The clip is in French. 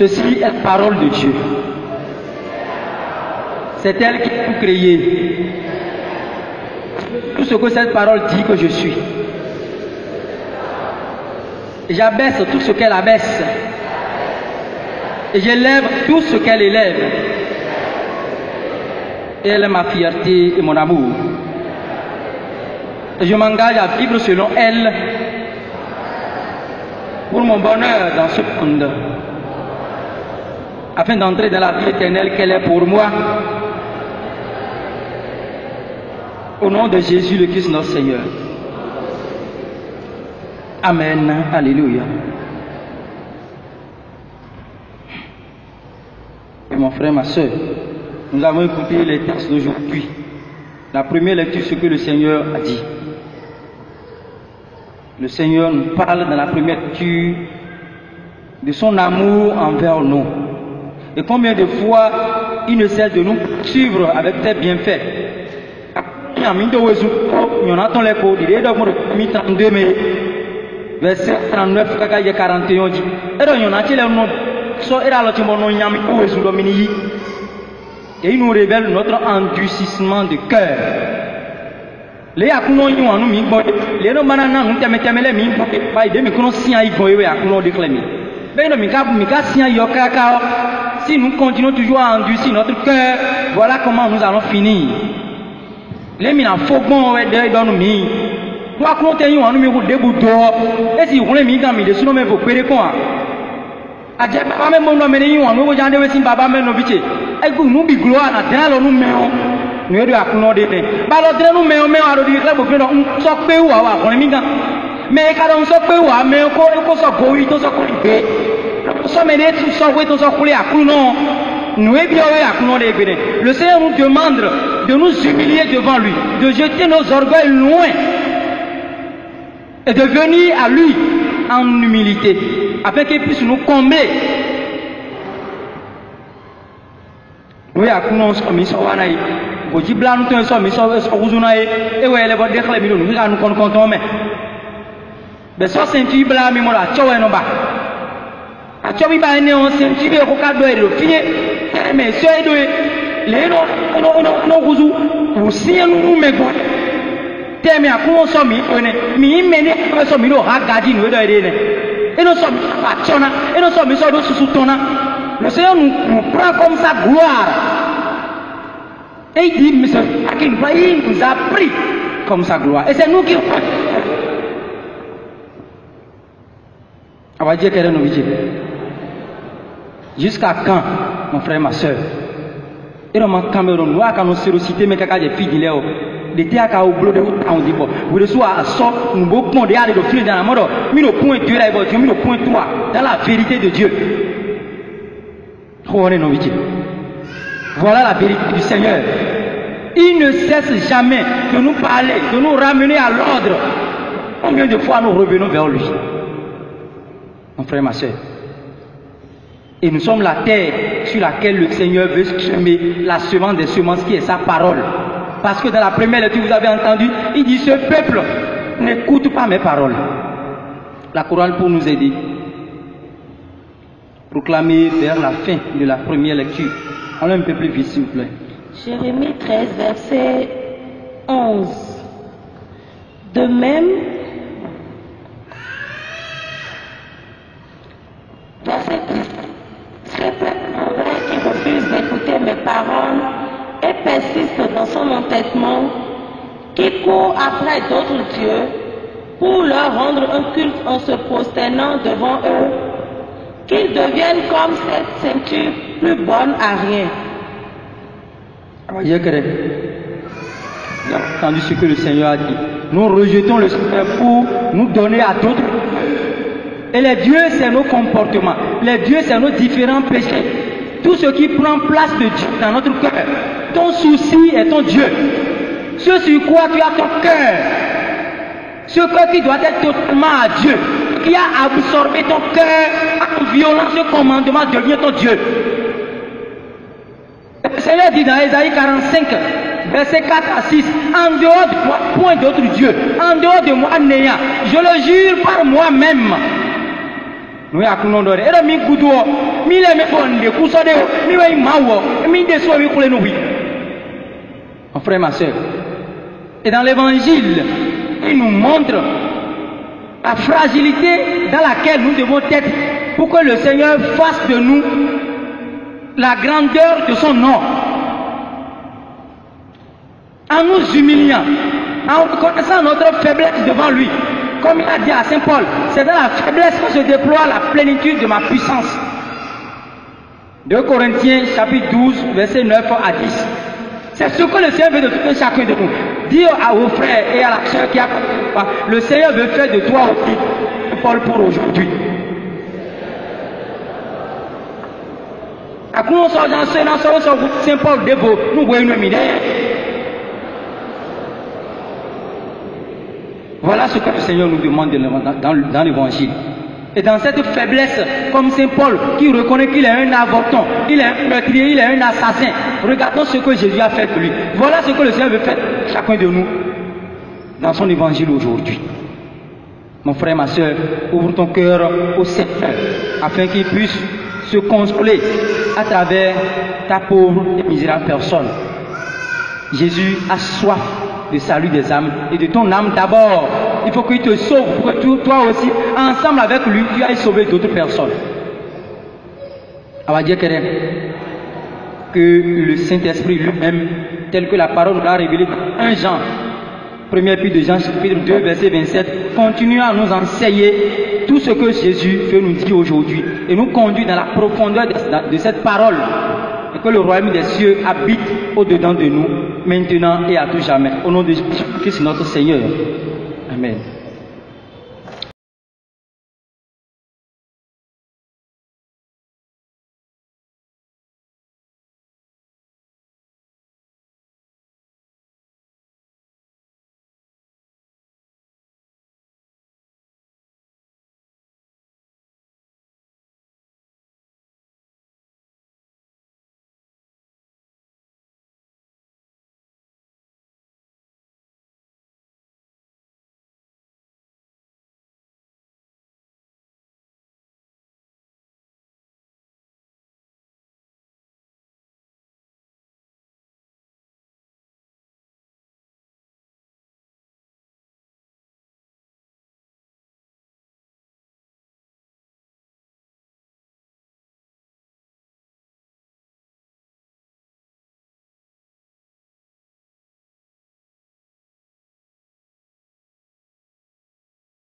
Ceci est la parole de Dieu. C'est elle qui a tout créé. Tout ce que cette parole dit que je suis. Et j'abaisse tout ce qu'elle abaisse. Et j'élève tout ce qu'elle élève. Et elle est ma fierté et mon amour. Et je m'engage à vivre selon elle pour mon bonheur dans ce monde, afin d'entrer dans la vie éternelle qu'elle est pour moi. Au nom de Jésus le Christ notre Seigneur. Amen. Alléluia. Et mon frère, ma soeur, nous avons écouté les textes d'aujourd'hui. La première lecture, ce que le Seigneur a dit. Le Seigneur nous parle dans la première lecture de son amour envers nous. Et combien de fois il ne cesse de nous suivre avec tes bienfaits. Verset 39, 41 dit. Et il nous révèle notre endurcissement de cœur. Les akuno yu anu mi gbo les no banana nu temeteme mi gbo ba ide mi kuno sia igo ewe akuno de klemi ben no mi ka sia yo kaka. Si nous continuons toujours à endurcir notre cœur, voilà comment nous allons finir. Les mina fogbon we de don mi to akuno te yu anu mi ko debu do e si wole mi kan mi de suno me fo pere kon a je ba me mo no me yu anu wo jande we sin baba me no biche e gu nu bi gloire na tena lo nu me o nous sommes à de balodre nous mais on a dit que beaucoup on s'occupe ou à on est minga mais quand on s'occupe ou à mais on s'occupe oui on s'occupe on s'emmène tout ça oui on s'occupe à coup non nous est bien à coup non le Seigneur nous demande de nous humilier devant lui, de jeter nos orgueils loin et de venir à lui en humilité afin qu'il puisse nous combler. Oui à coup non s'occupe Oji bla nous tenons mais ça uzuna et ouais les bonnes déclare millions nous nous comptons mais ça senti bla mi mola tchowe no ba a tchobi ba ne on senti be ko ka do e do fini mais so e do le no uzu usi nu me go temi a ko so mi mi mene so mi do ha gaji no do e ne et non so mi pa chona et non so mi so do susu tona le Seigneur nous prend comme sa gloire. Et il dit, mais il nous a pris comme sa gloire. Et c'est nous qui... On va dire qu'elle est nos vies. Jusqu'à quand, mon frère, ma soeur? Et dans mon Cameroun, nous avons cité, mais quelqu'un des filles de Léo. L'été à au bleu de on dit bon. Vous le soir à sort, nous beau point de aller de fil dans la mort. Mais le point 2 là, mais le point 3 dans la vérité de Dieu. On est nos vies. Voilà la vérité du Seigneur. Il ne cesse jamais de nous parler, de nous ramener à l'ordre. Combien de fois nous revenons vers lui? Mon frère, ma soeur. Et nous sommes la terre sur laquelle le Seigneur veut semer la semence des semences qui est sa parole. Parce que dans la première lecture, vous avez entendu, il dit ce peuple n'écoute pas mes paroles. La chorale pour nous aider. Proclamer vers la fin de la première lecture. Allons un peu plus vite, s'il vous plaît. Jérémie 13, verset 11. De même, verset 10. Ce peuple mauvais qui refuse d'écouter mes paroles et persiste dans son entêtement, qui court après d'autres dieux pour leur rendre un culte en se prosternant devant eux, qu'ils deviennent comme cette ceinture plus bonne à rien. Vous avez entendu ce que le Seigneur a dit. Nous rejetons le Seigneur pour nous donner à d'autres. Et les dieux, c'est nos comportements. Les dieux, c'est nos différents péchés. Tout ce qui prend place de Dieu dans notre cœur. Ton souci est ton Dieu. Ce sur quoi tu as ton cœur. Ce cœur qui doit être totalement à Dieu. Qui a absorbé ton cœur en violant ce commandement devient ton Dieu. Le Seigneur dit dans Ésaïe 45, verset 4 à 6, en dehors de moi, point d'autre Dieu, en dehors de moi, néant, je le jure par moi-même. Nous avons dit, et mi goudou, mi le me fonde, kusode, mi wa mawo, mi de so mi kule nous. Mon frère, ma soeur. Et dans l'évangile, il nous montre la fragilité dans laquelle nous devons être pour que le Seigneur fasse de nous la grandeur de son nom. En nous humiliant, en reconnaissant notre faiblesse devant lui. Comme il a dit à Saint Paul, c'est dans la faiblesse que se déploie la plénitude de ma puissance. 2 Corinthiens chapitre 12, verset 9 à 10. C'est ce que le Seigneur veut de tout un chacun de nous. Dire aux frères et à la sœur qui a le Seigneur veut faire de toi aussi, Paul pour aujourd'hui. À quoi on sort dans Saint Paul de beau, nous voyons une idée. Voilà ce que le Seigneur nous demande dans l'évangile. Et dans cette faiblesse, comme Saint Paul, qui reconnaît qu'il est un avorton, il est un meurtrier, il est un assassin, regardons ce que Jésus a fait de lui. Voilà ce que le Seigneur veut faire chacun de nous dans son évangile aujourd'hui. Mon frère, ma soeur, ouvre ton cœur au Seigneur, afin qu'il puisse se consoler à travers ta pauvre et misérable personne. Jésus a soif de salut des âmes et de ton âme d'abord. Il faut qu'il te sauve pour que toi aussi, ensemble avec lui, tu ailles sauver d'autres personnes. On va dire que le Saint-Esprit lui-même, tel que la parole l'a révélé dans 1 Jean, 1er Épître de Jean, chapitre 2, verset 27, continue à nous enseigner tout ce que Jésus veut nous dire aujourd'hui et nous conduit dans la profondeur de cette parole. Et que le royaume des cieux habite au-dedans de nous, maintenant et à tout jamais. Au nom de Jésus-Christ, notre Seigneur. Amen.